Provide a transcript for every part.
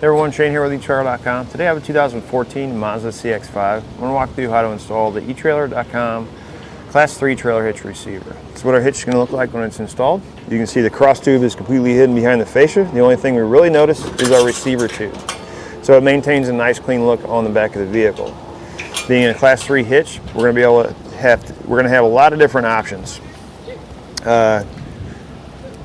Hey everyone, Shane here with etrailer.com. Today I have a 2014 Mazda CX-5. I'm going to walk through how to install the etrailer.com Class 3 trailer hitch receiver. This is what our hitch is going to look like when it's installed. You can see the cross tube is completely hidden behind the fascia. The only thing we really notice is our receiver tube. So it maintains a nice clean look on the back of the vehicle. Being a Class 3 hitch, we're going to have a lot of different options.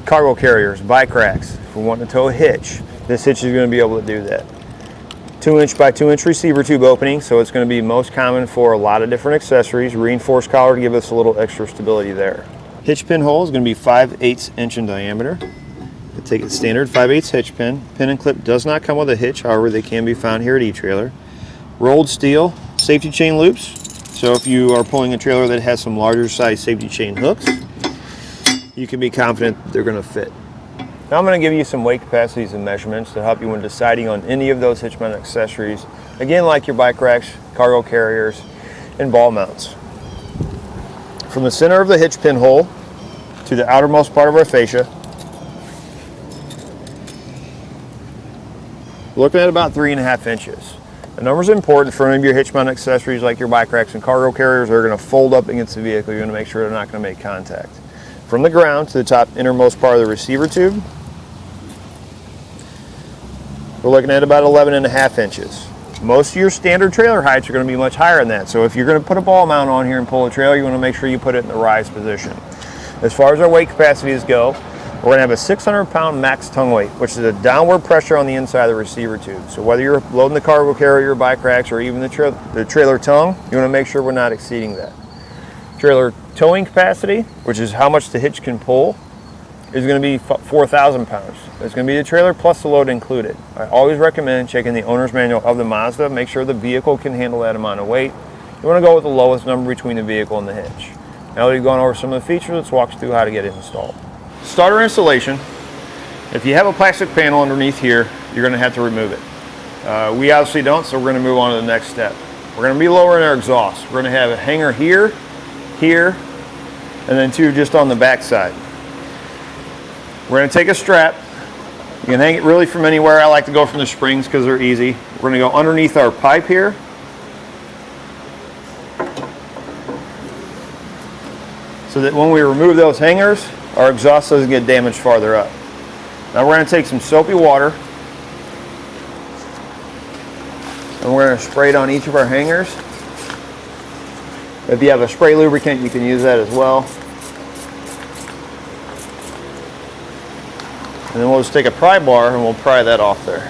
Cargo carriers, bike racks. If we want to tow a hitch, this hitch is going to be able to do that. 2-inch by 2-inch receiver tube opening, so it's going to be most common for a lot of different accessories. Reinforced collar to give us a little extra stability there. Hitch pin hole is going to be 5/8 inch in diameter. To take it standard 5/8 hitch pin. Pin and clip does not come with a hitch, however they can be found here at eTrailer. Rolled steel safety chain loops, so if you are pulling a trailer that has some larger size safety chain hooks, you can be confident they're going to fit. Now I'm going to give you some weight capacities and measurements to help you when deciding on any of those hitch mount accessories. Again, like your bike racks, cargo carriers, and ball mounts. From the center of the hitch pin hole to the outermost part of our fascia, we're looking at about 3.5 inches. The number's important for any of your hitch mount accessories like your bike racks and cargo carriers. They're going to fold up against the vehicle. You're going to make sure they're not going to make contact. From the ground to the top innermost part of the receiver tube, we're looking at about 11.5 inches. Most of your standard trailer heights are going to be much higher than that. So if you're going to put a ball mount on here and pull a trailer, you want to make sure you put it in the rise position. As far as our weight capacities go, we're going to have a 600-pound max tongue weight, which is a downward pressure on the inside of the receiver tube. So whether you're loading the cargo carrier, bike racks, or even the trailer tongue, you want to make sure we're not exceeding that. Trailer towing capacity, which is how much the hitch can pull, is going to be 4,000 pounds. It's going to be the trailer plus the load included. I always recommend checking the owner's manual of the Mazda. Make sure the vehicle can handle that amount of weight. You want to go with the lowest number between the vehicle and the hitch. Now that we've gone over some of the features, let's walk through how to get it installed. Starter installation. If you have a plastic panel underneath here, you're going to have to remove it. We obviously don't, so we're going to move on to the next step. We're going to be lowering our exhaust. We're going to have a hanger here, here, and then two just on the back side. We're going to take a strap. You can hang it really from anywhere. I like to go from the springs because they're easy. We're going to go underneath our pipe here. So that when we remove those hangers, our exhaust doesn't get damaged farther up. Now we're going to take some soapy water and we're going to spray it on each of our hangers. If you have a spray lubricant, you can use that as well. And then we'll just take a pry bar and we'll pry that off there.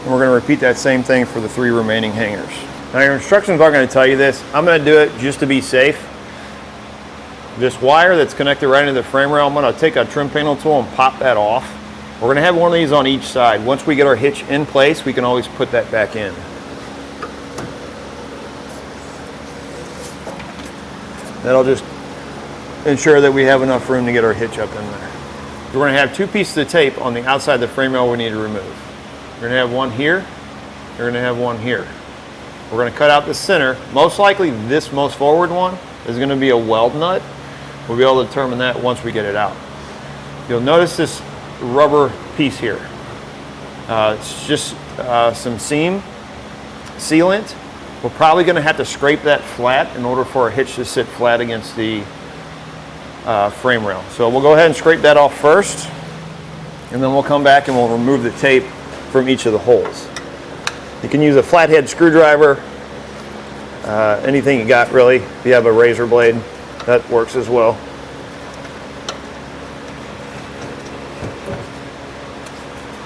And we're going to repeat that same thing for the 3 remaining hangers. Now your instructions aren't going to tell you this. I'm going to do it just to be safe. This wire that's connected right into the frame rail, I'm going to take a trim panel tool and pop that off. We're going to have one of these on each side. Once we get our hitch in place, we can always put that back in. That'll just ensure that we have enough room to get our hitch up in there. We're going to have 2 pieces of tape on the outside of the frame rail we need to remove. You're going to have one here, you're going to have one here. We're going to cut out the center. Most likely this most forward one is going to be a weld nut. We'll be able to determine that once we get it out. You'll notice this rubber piece here. It's just some seam sealant. We're probably going to have to scrape that flat in order for our hitch to sit flat against the frame rail. So we'll go ahead and scrape that off first, and then we'll come back and we'll remove the tape from each of the holes. You can use a flathead screwdriver, anything you got really. If you have a razor blade, that works as well.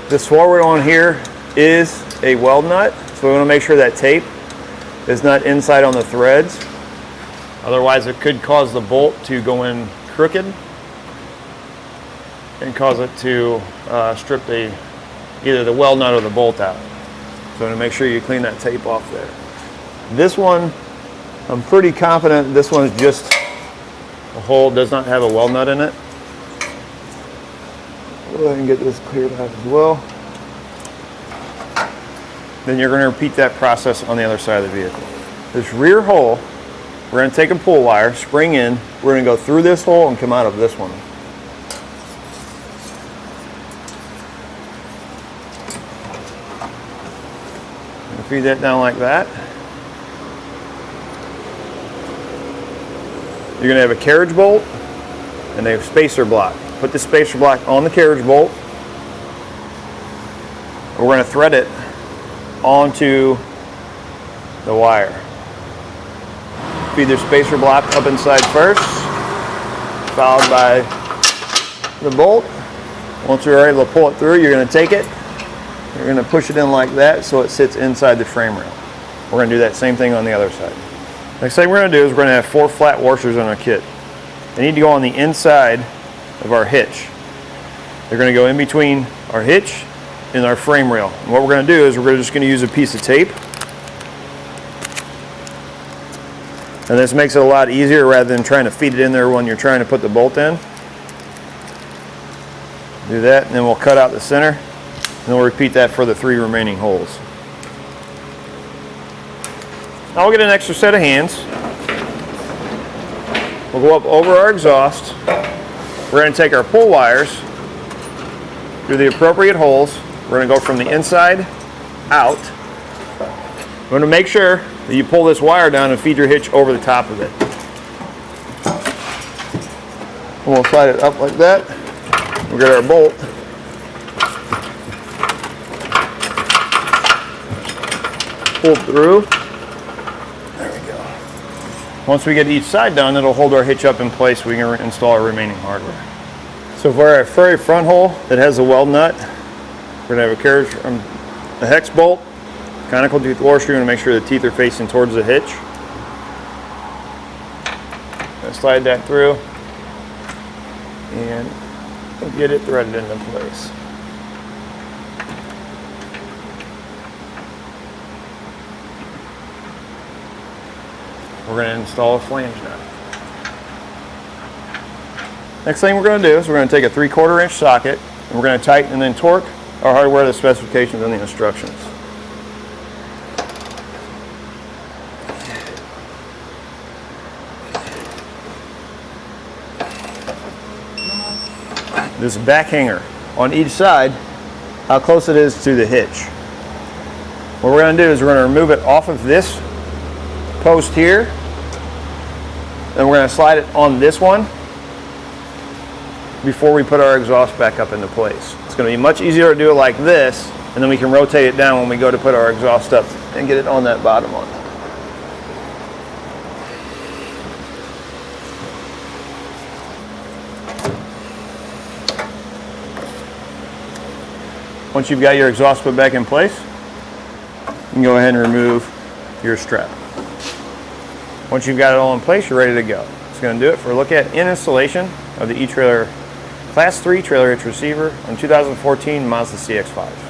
This forward on here is a weld nut, so we want to make sure that tape is not inside on the threads. Otherwise it could cause the bolt to go in crooked and cause it to strip either the weld nut or the bolt out. So to make sure you clean that tape off there. This one, I'm pretty confident this one is just a hole, does not have a weld nut in it. Go ahead and get this cleared out as well. Then you're going to repeat that process on the other side of the vehicle. This rear hole We're going to take a pull wire, spring in, we're going to go through this hole and come out of this one. Feed that down like that. You're going to have a carriage bolt and a spacer block. Put the spacer block on the carriage bolt. We're going to thread it onto the wire. Feed the spacer block up inside first, followed by the bolt. Once you're able to pull it through, you're going to take it. You're going to push it in like that so it sits inside the frame rail. We're going to do that same thing on the other side. Next thing we're going to do is we're going to have 4 flat washers on our kit. They need to go on the inside of our hitch. They're going to go in between our hitch and our frame rail. And what we're going to do is we're just going to use a piece of tape. And this makes it a lot easier rather than trying to feed it in there when you're trying to put the bolt in. Do that, and then we'll cut out the center. And we'll repeat that for the 3 remaining holes. Now we'll get an extra set of hands. We'll go up over our exhaust. We're going to take our pull wires through the appropriate holes. We're going to go from the inside out. We're going to make sure that you pull this wire down and feed your hitch over the top of it. And we'll slide it up like that. We'll get our bolt. Pull through. There we go. Once we get each side done, it'll hold our hitch up in place so we can install our remaining hardware. So for our very front hole that has a weld nut, we're going to have a carriage from the hex bolt, conical tooth washer. You're going to make sure the teeth are facing towards the hitch. Slide that through and get it threaded into place. We're going to install a flange nut. Next thing we're going to do is we're going to take a 3/4 inch socket and we're going to tighten and then torque our hardware to the specifications and the instructions. This back hanger on each side, how close it is to the hitch. What we're going to do is we're going to remove it off of this post here, and we're going to slide it on this one before we put our exhaust back up into place. It's going to be much easier to do it like this, and then we can rotate it down when we go to put our exhaust up and get it on that bottom one. Once you've got your exhaust put back in place, you can go ahead and remove your strap. Once you've got it all in place, you're ready to go. It's going to do it for a look at installation of the eTrailer Class 3 trailer hitch receiver on 2014 Mazda CX-5.